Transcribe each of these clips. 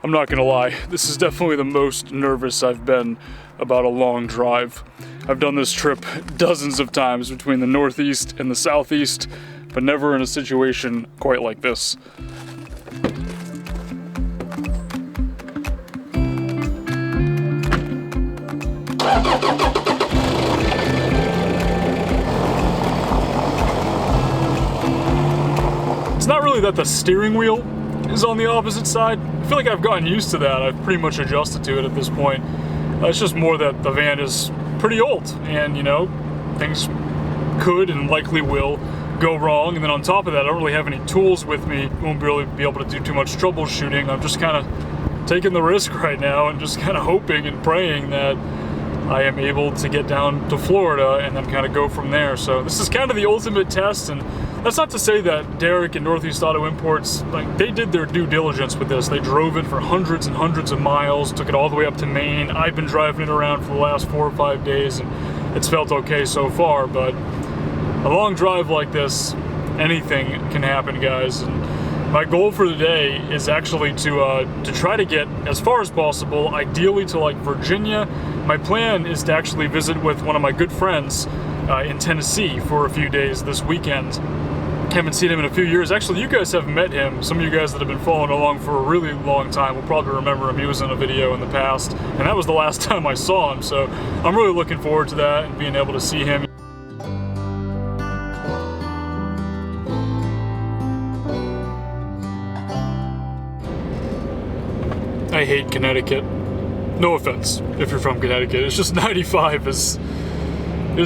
I'm not gonna lie, this is definitely the most nervous I've been about a long drive. I've done this trip dozens of times between the Northeast and the Southeast, but never in a situation quite like this. It's not really that the steering wheel is on the opposite side. I feel like I've gotten used to that. I've pretty much adjusted to it at this point. It's just more that the van is pretty old and, you know, things could and likely will go wrong. And then on top of that, I don't really have any tools with me. Won't really be able to do too much troubleshooting. I'm just kind of taking the risk right now and just kind of hoping and praying that I am able to get down to Florida and then kind of go from there. So this is kind of the ultimate test, and that's not to say that Derek and Northeast Auto Imports, like, they did their due diligence with this. They drove it for hundreds and hundreds of miles, took it all the way up to Maine. I've been driving it around for the last 4 or 5 days, and it's felt okay so far, but a long drive like this, anything can happen, guys. And my goal for the day is actually to try to get as far as possible, ideally to like Virginia. My plan is to actually visit with one of my good friends in Tennessee for a few days this weekend. Haven't seen him in a few years. Actually, you guys have met him. Some of you guys that have been following along for a really long time will probably remember him. He was in a video in the past, and that was the last time I saw him. So I'm really looking forward to that and being able to see him. I hate Connecticut. No offense if you're from Connecticut. It's just 95 is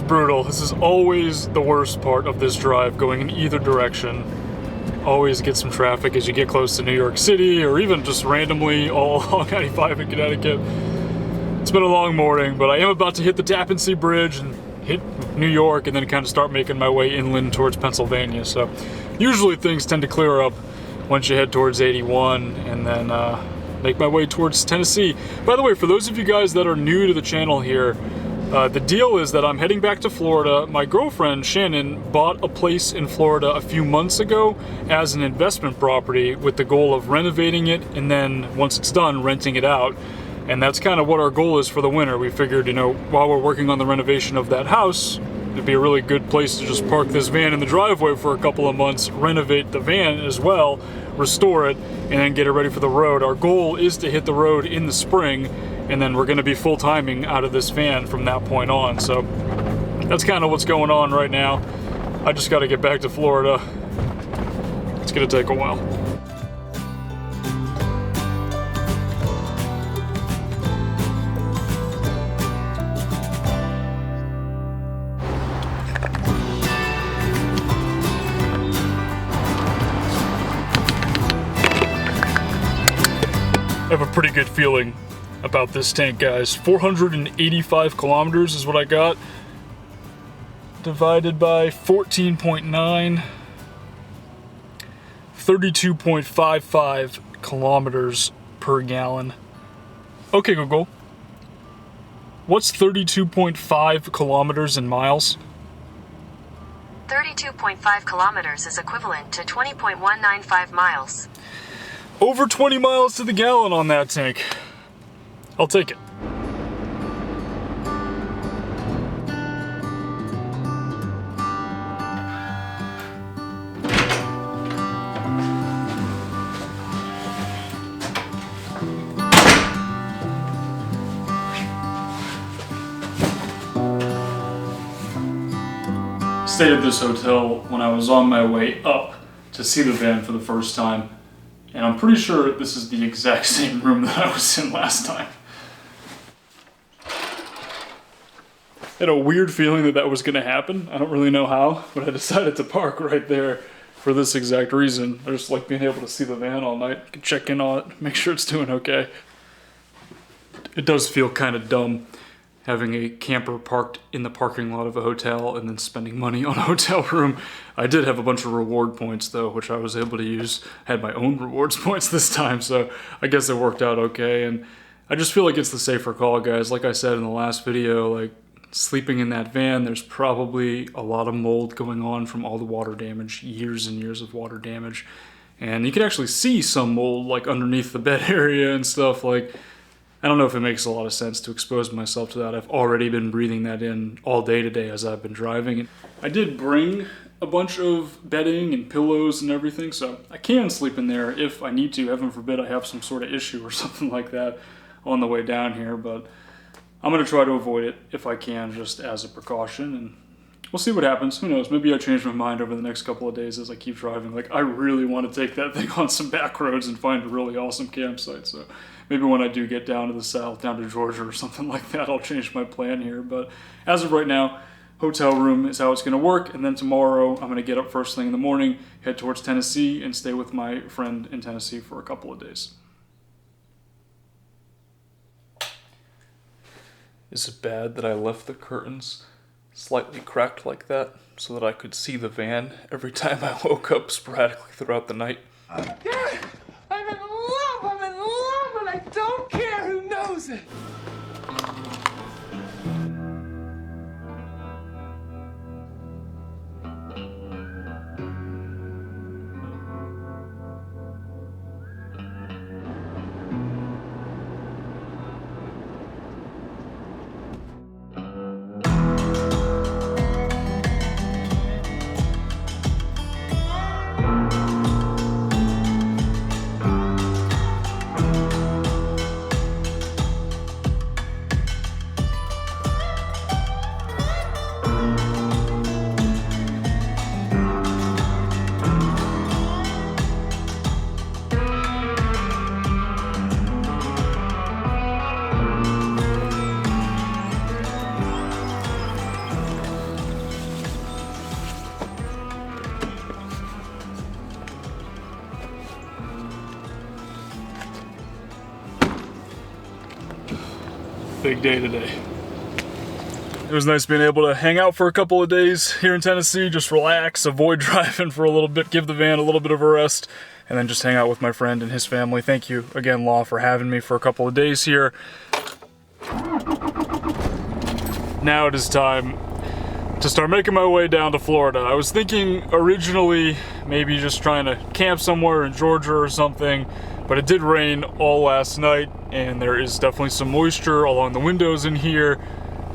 brutal. This is always the worst part of this drive, going in either direction. Always get some traffic as you get close to New York City, or even just randomly all along 95 in Connecticut. It's been a long morning, but I am about to hit the Tappan Zee Bridge and hit New York, and then kind of start making my way inland towards Pennsylvania. So usually things tend to clear up once you head towards 81, and then make my way towards Tennessee. By the way, for those of you guys that are new to the channel here, the deal is that I'm heading back to Florida. My girlfriend, Shannon, bought a place in Florida a few months ago as an investment property with the goal of renovating it, and then once it's done, renting it out. And that's kind of what our goal is for the winter. We figured, you know, while we're working on the renovation of that house, it'd be a really good place to just park this van in the driveway for a couple of months, renovate the van as well, restore it, and then get it ready for the road. Our goal is to hit the road in the spring, and then we're going to be full timing out of this van from that point on. So that's kind of what's going on right now. I just got to get back to Florida. It's going to take a while. I have a pretty good feeling about this tank, guys. 485 kilometers is what I got. Divided by 14.9. 32.55 kilometers per gallon. Okay, Google. What's 32.5 kilometers in miles? 32.5 kilometers is equivalent to 20.195 miles. Over 20 miles to the gallon on that tank. I'll take it. Stayed at this hotel when I was on my way up to see the van for the first time. And I'm pretty sure this is the exact same room that I was in last time. I had a weird feeling that that was going to happen. I don't really know how, but I decided to park right there for this exact reason. I just like being able to see the van all night. You can check in on it, make sure it's doing okay. It does feel kind of dumb having a camper parked in the parking lot of a hotel and then spending money on a hotel room. I did have a bunch of reward points though, which I was able to use. I had my own rewards points this time, so I guess it worked out okay. And I just feel like it's the safer call, guys. Like I said in the last video, like, sleeping in that van, there's probably a lot of mold going on from all the water damage, years and years of water damage. and you can actually see some mold like underneath the bed area and stuff. Like, I don't know if it makes a lot of sense to expose myself to that. I've already been breathing that in all day today as I've been driving. I did bring a bunch of bedding and pillows and everything, so I can sleep in there if I need to. Heaven forbid I have some sort of issue or something like that on the way down here, but I'm going to try to avoid it if I can, just as a precaution, and we'll see what happens. Who knows? Maybe I change my mind over the next couple of days as I keep driving. Like, I really want to take that thing on some back roads and find a really awesome campsite, so maybe when I do get down to the south, down to Georgia or something like that, I'll change my plan here. But as of right now, hotel room is how it's going to work, and then tomorrow I'm going to get up first thing in the morning, head towards Tennessee, and stay with my friend in Tennessee for a couple of days. Is it bad that I left the curtains slightly cracked like that so that I could see the van every time I woke up sporadically throughout the night? Yeah, I'm in love, and I don't care who knows it. Big day today. It was nice being able to hang out for a couple of days here in Tennessee, just relax, avoid driving for a little bit, give the van a little bit of a rest, and then just hang out with my friend and his family. Thank you again, Law, for having me for a couple of days here. Now it is time to start making my way down to Florida. I was thinking originally maybe just trying to camp somewhere in Georgia or something, but it did rain all last night, and there is definitely some moisture along the windows in here.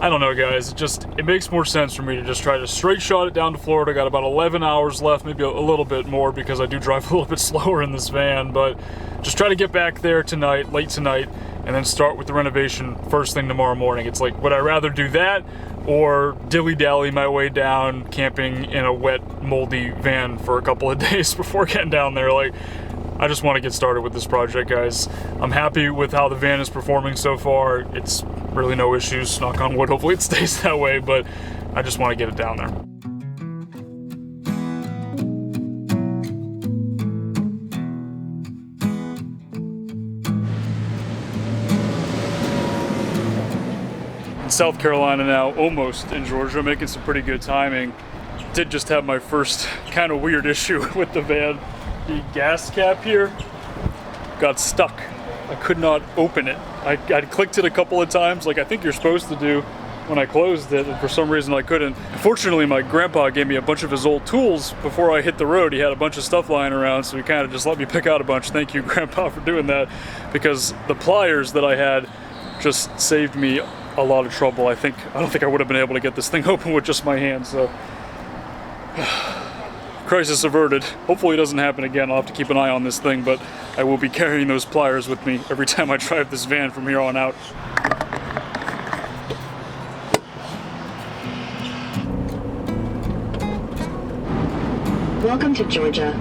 I don't know, guys, it makes more sense for me to just try to straight shot it down to Florida. Got about 11 hours left, maybe a little bit more because I do drive a little bit slower in this van, but just try to get back there tonight, late tonight, and then start with the renovation first thing tomorrow morning. It's like, would I rather do that or dilly-dally my way down camping in a wet, moldy van for a couple of days before getting down there? Like, I just want to get started with this project, guys. I'm happy with how the van is performing so far. It's really no issues, knock on wood. Hopefully it stays that way, but I just want to get it down there. In South Carolina now, almost in Georgia, making some pretty good timing. Did just have my first kind of weird issue with the van. The gas cap here got stuck. I could not open it. I clicked it a couple of times like I think you're supposed to do when I closed it, and for some reason I couldn't. Fortunately, my grandpa gave me a bunch of his old tools before I hit the road. He had a bunch of stuff lying around, so he kind of just let me pick out a bunch. Thank you, Grandpa, for doing that, because the pliers that I had just saved me a lot of trouble. I don't think I would have been able to get this thing open with just my hands, so crisis averted. Hopefully it doesn't happen again. I'll have to keep an eye on this thing, but I will be carrying those pliers with me every time I drive this van from here on out. Welcome to Georgia.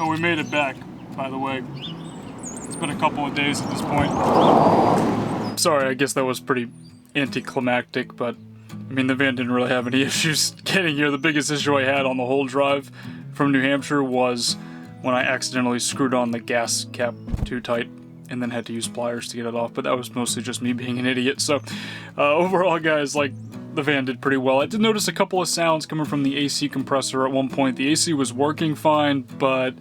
Oh, we made it back, by the way. It's been a couple of days at this point. Sorry, I guess that was pretty anticlimactic, but I mean, the van didn't really have any issues getting here. The biggest issue I had on the whole drive from New Hampshire was when I accidentally screwed on the gas cap too tight and then had to use pliers to get it off, but that was mostly just me being an idiot. So overall, guys, like, the van did pretty well. I did notice a couple of sounds coming from the AC compressor at one point. The AC was working fine, but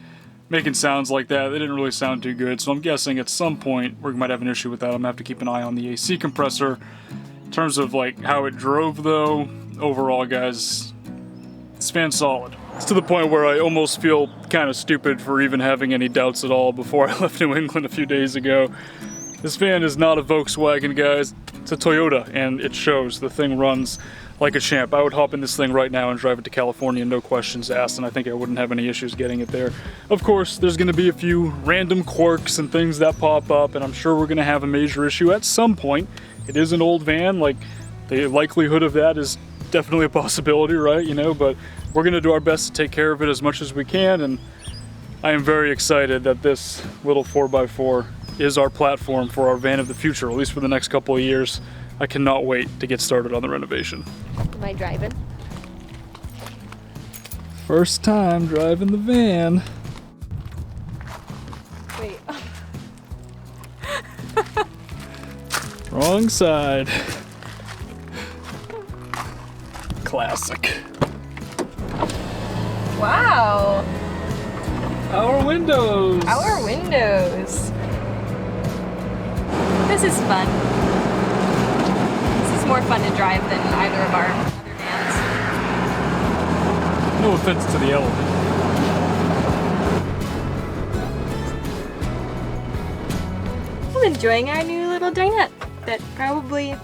making sounds like that. They didn't really sound too good, so I'm guessing at some point we might have an issue with that. I'm gonna have to keep an eye on the AC compressor. In terms of like how it drove though, overall guys, this fan's solid. It's to the point where I almost feel kind of stupid for even having any doubts at all before I left New England a few days ago. This van is not a Volkswagen, guys. It's a Toyota, and it shows. The thing runs like a champ. I would hop in this thing right now and drive it to California, no questions asked, and I think I wouldn't have any issues getting it there. Of course, there's gonna be a few random quirks and things that pop up, and I'm sure we're gonna have a major issue at some point. It is an old van, like the likelihood of that is definitely a possibility, right? You know, but we're gonna do our best to take care of it as much as we can, and I am very excited that this little 4x4 is our platform for our van of the future, at least for the next couple of years. I cannot wait to get started on the renovation. Am I driving? First time driving the van. Wait. Wrong side. Classic. Wow. Our windows. Our windows. This is fun. This is more fun to drive than either of our other vans. No offense to the element. I'm enjoying our new little dinette that probably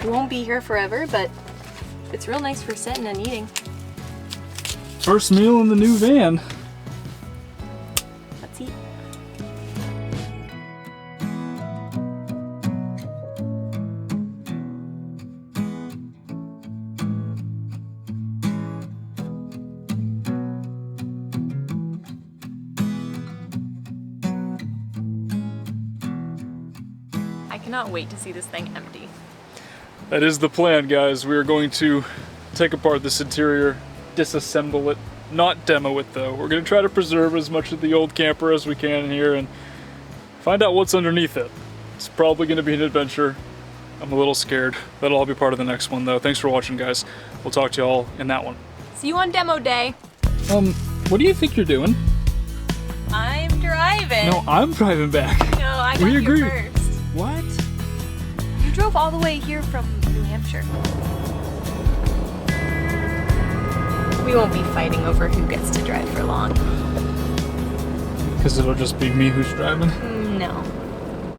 won't be here forever, but it's real nice for sitting and eating. First meal in the new van. Let's eat. I cannot wait to see this thing empty. That is the plan, guys. We are going to take apart this interior, disassemble it, not demo it though. We're going to try to preserve as much of the old camper as we can in here and find out what's underneath it. It's probably going to be an adventure. I'm a little scared. That'll all be part of the next one though. Thanks for watching, guys. We'll talk to you all in that one. See you on demo day. What do you think you're doing? I'm driving. No, I'm driving back. No, I got We here agreed. first. What? You drove all the way here from New Hampshire. We won't be fighting over who gets to drive for long. Because it'll just be me who's driving. No.